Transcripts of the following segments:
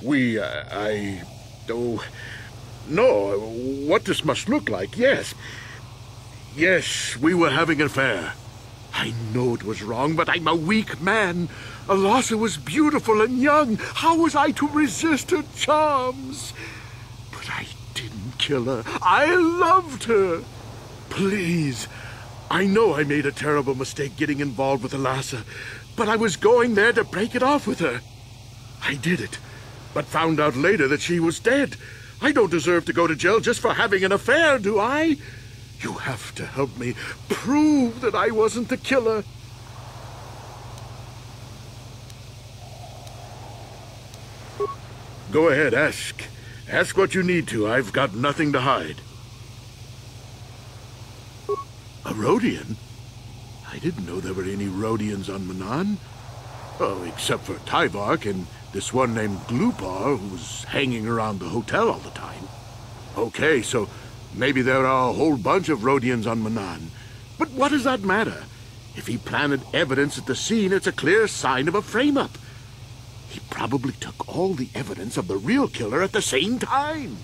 Oh, no, what this must look like, yes. Yes, we were having an affair. I know it was wrong, but I'm a weak man. Alasa was beautiful and young. How was I to resist her charms? But I didn't kill her. I loved her. Please, I know I made a terrible mistake getting involved with Alasa, but I was going there to break it off with her. I did it, but found out later that she was dead. I don't deserve to go to jail just for having an affair, do I? You have to help me prove that I wasn't the killer. Go ahead, ask. Ask what you need to. I've got nothing to hide. A Rhodian? I didn't know there were any Rhodians on Manan. Oh, except for Tyvark and this one named Glupar who was hanging around the hotel all the time. Okay, so maybe there are a whole bunch of Rhodians on Manan. But what does that matter? If he planted evidence at the scene, it's a clear sign of a frame-up. He probably took all the evidence of the real killer at the same time.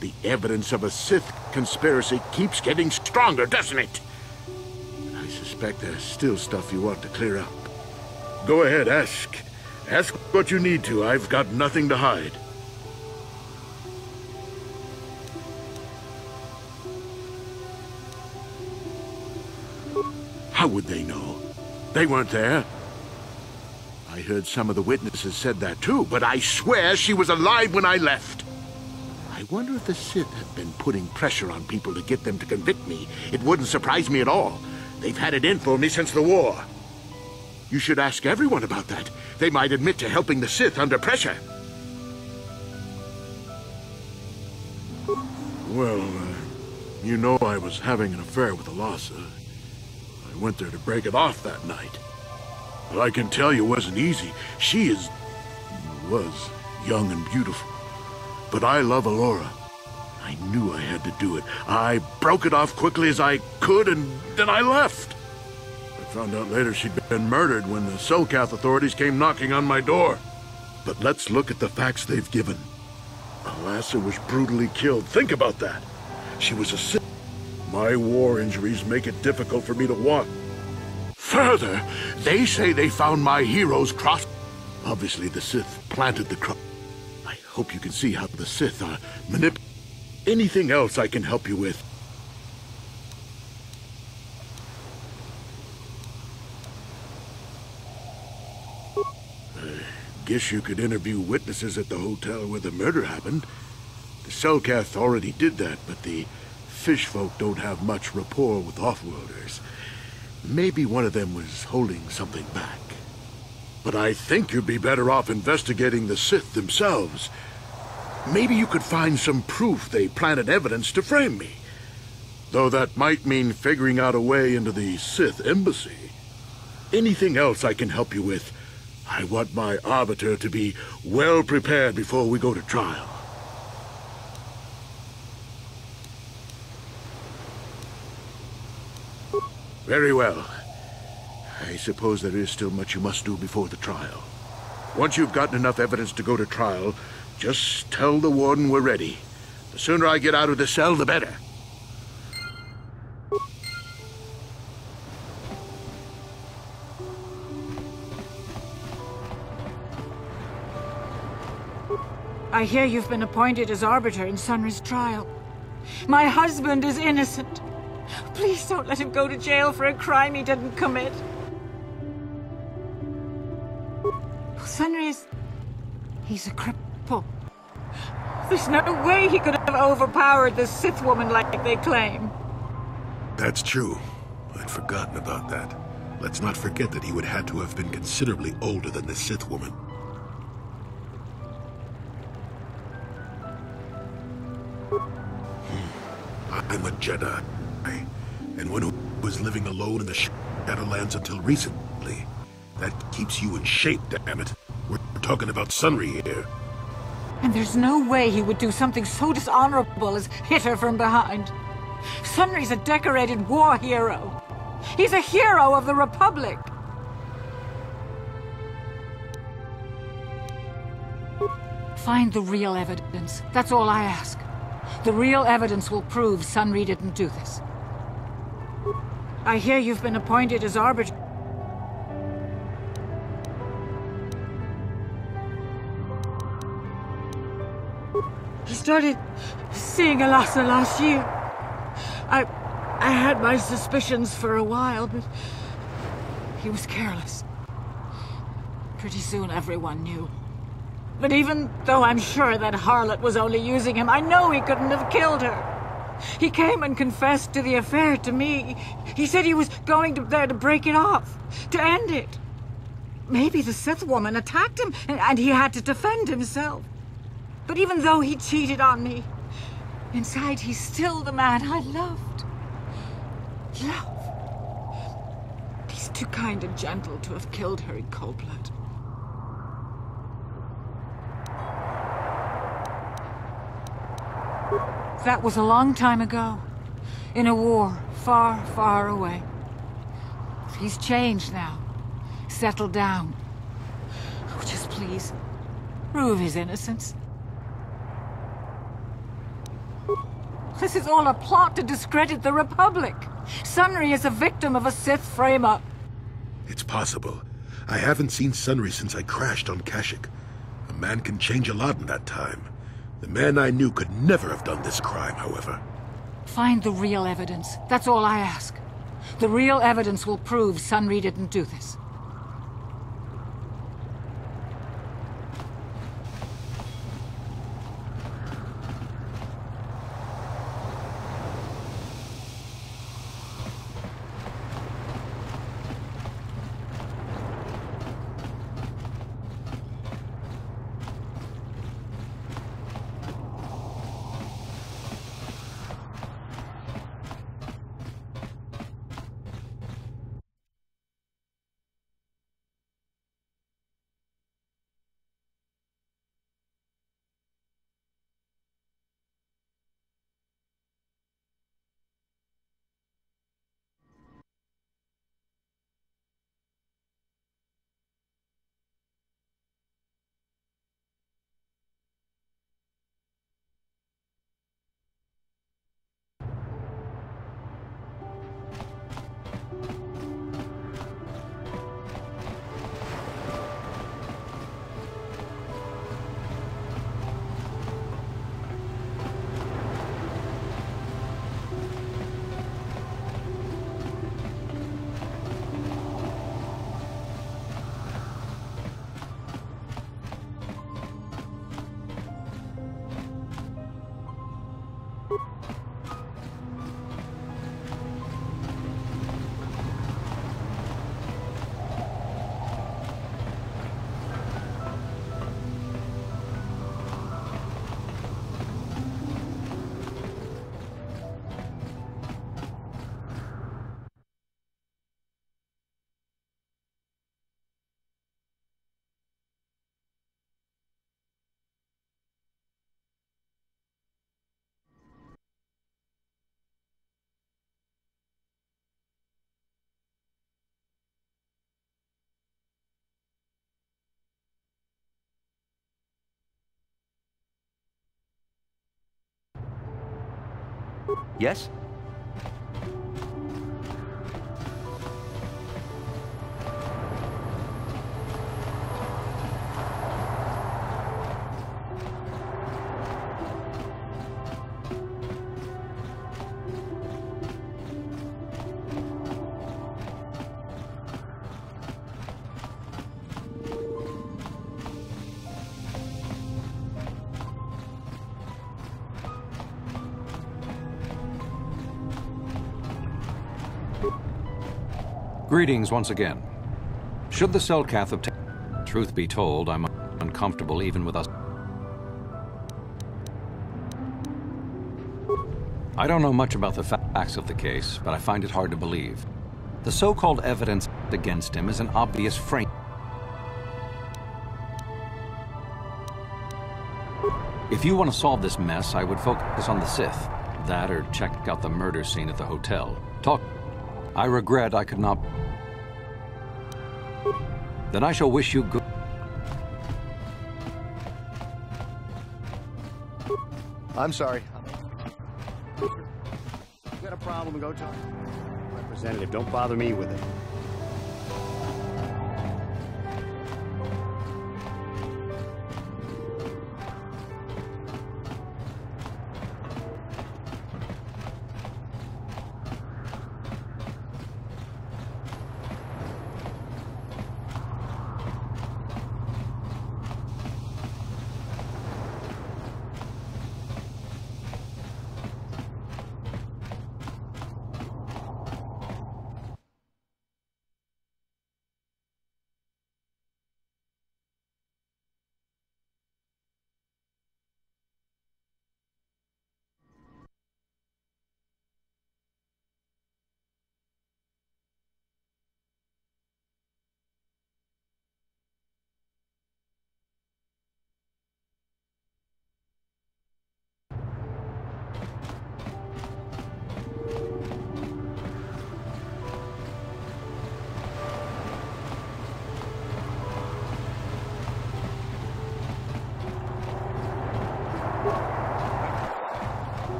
The evidence of a Sith conspiracy keeps getting stronger, doesn't it? I suspect there's still stuff you want to clear up. Go ahead, ask. Ask what you need to. I've got nothing to hide. How would they know? They weren't there. I heard some of the witnesses said that too, but I swear she was alive when I left. I wonder if the Sith have been putting pressure on people to get them to convict me. It wouldn't surprise me at all. They've had it in for me since the war. You should ask everyone about that. They might admit to helping the Sith under pressure. Well, you know I was having an affair with Alasa. I went there to break it off that night. But I can tell you it wasn't easy. She was young and beautiful. But I love Alora. I knew I had to do it. I broke it off quickly as I could, and then I left. I found out later she'd been murdered when the Selkath authorities came knocking on my door. But let's look at the facts they've given. Alasa was brutally killed. Think about that. She was a Sith. My war injuries make it difficult for me to walk. Further, they say they found my hero's cross. Obviously, the Sith planted the cross. I hope you can see how the Sith are manipulating. Anything else I can help you with? I guess you could interview witnesses at the hotel where the murder happened. The Selkath already did that, but the fish folk don't have much rapport with off-worlders. Maybe one of them was holding something back. But I think you'd be better off investigating the Sith themselves. Maybe you could find some proof they planted evidence to frame me. Though that might mean figuring out a way into the Sith embassy. Anything else I can help you with? I want my arbiter to be well prepared before we go to trial. Very well. I suppose there is still much you must do before the trial. Once you've gotten enough evidence to go to trial, just tell the warden we're ready. The sooner I get out of the cell, the better. I hear you've been appointed as arbiter in Sunry's trial. My husband is innocent. Please don't let him go to jail for a crime he didn't commit. Sunry he's a cripple. There's no way he could have overpowered the Sith woman like they claim. That's true. I'd forgotten about that. Let's not forget that he would have to have been considerably older than the Sith woman. I'm a Jedi, and one who was living alone in the Shadowlands until recently. That keeps you in shape, damn it. We're talking about Sunry here. And there's no way he would do something so dishonorable as hit her from behind. Sunry's a decorated war hero. He's a hero of the Republic. Find the real evidence. That's all I ask. The real evidence will prove Sunri didn't do this. I hear you've been appointed as arbiter. He started seeing Alasa last year. I had my suspicions for a while, but he was careless. Pretty soon everyone knew. But even though I'm sure that harlot was only using him, I know he couldn't have killed her. He came and confessed to the affair to me. He said he was going there to break it off, to end it. Maybe the Sith woman attacked him, and he had to defend himself. But even though he cheated on me, inside he's still the man I loved. He's too kind and gentle to have killed her in cold blood. That was a long time ago, in a war far, far away. He's changed now, settled down. Oh, just please, prove his innocence. This is all a plot to discredit the Republic. Sunri is a victim of a Sith frame-up. It's possible. I haven't seen Sunri since I crashed on Kashyyyk. A man can change a lot in that time. The man I knew could never have done this crime, however. Find the real evidence. That's all I ask. The real evidence will prove Sunri didn't do this. Yes? Greetings once again. Should the Selkath obtain... Truth be told, I'm uncomfortable even with us. I don't know much about the facts of the case, but I find it hard to believe. The so-called evidence against him is an obvious frame. If you want to solve this mess, I would focus on the Sith. That or check out the murder scene at the hotel. I regret I could not... Then I shall wish you good... I'm sorry. You got a problem, go talk. Representative, don't bother me with it.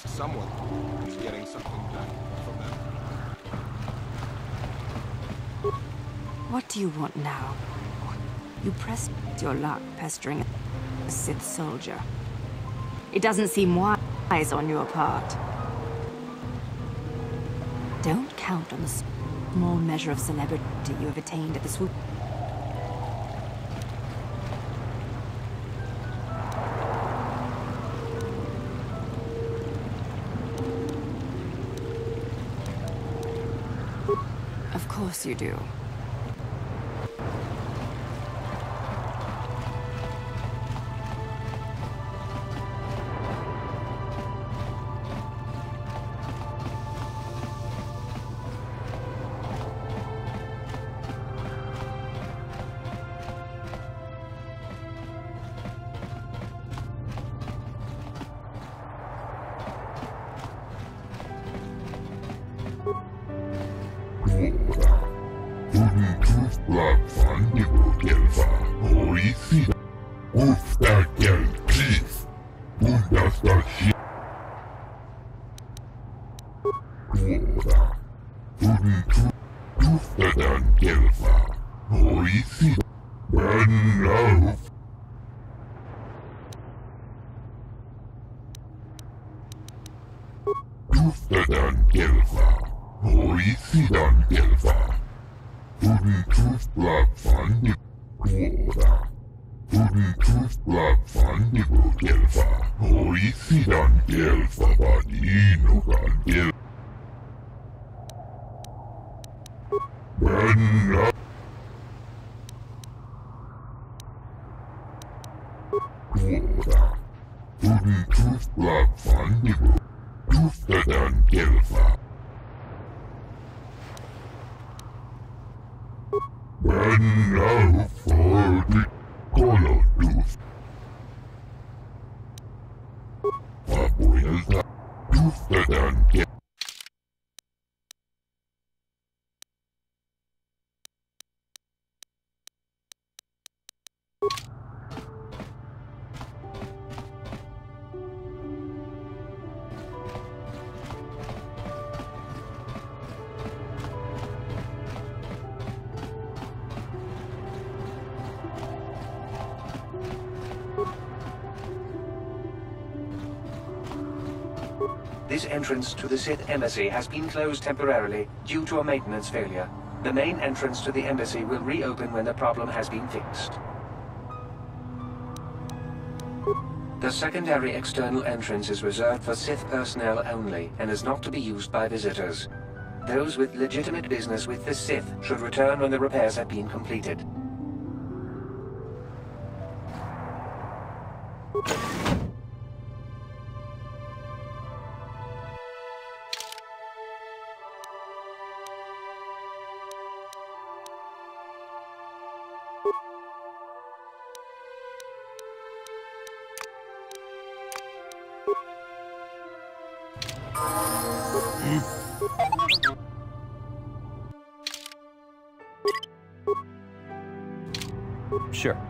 Someone is getting something back from them. What do you want now? You pressed your luck pestering a Sith soldier. It doesn't seem wise on your part. Don't count on the small measure of celebrity you have attained at the swoop. Of course you do. This entrance to the Sith Embassy has been closed temporarily due to a maintenance failure. The main entrance to the embassy will reopen when the problem has been fixed. The secondary external entrance is reserved for Sith personnel only and is not to be used by visitors. Those with legitimate business with the Sith should return when the repairs have been completed. Sure.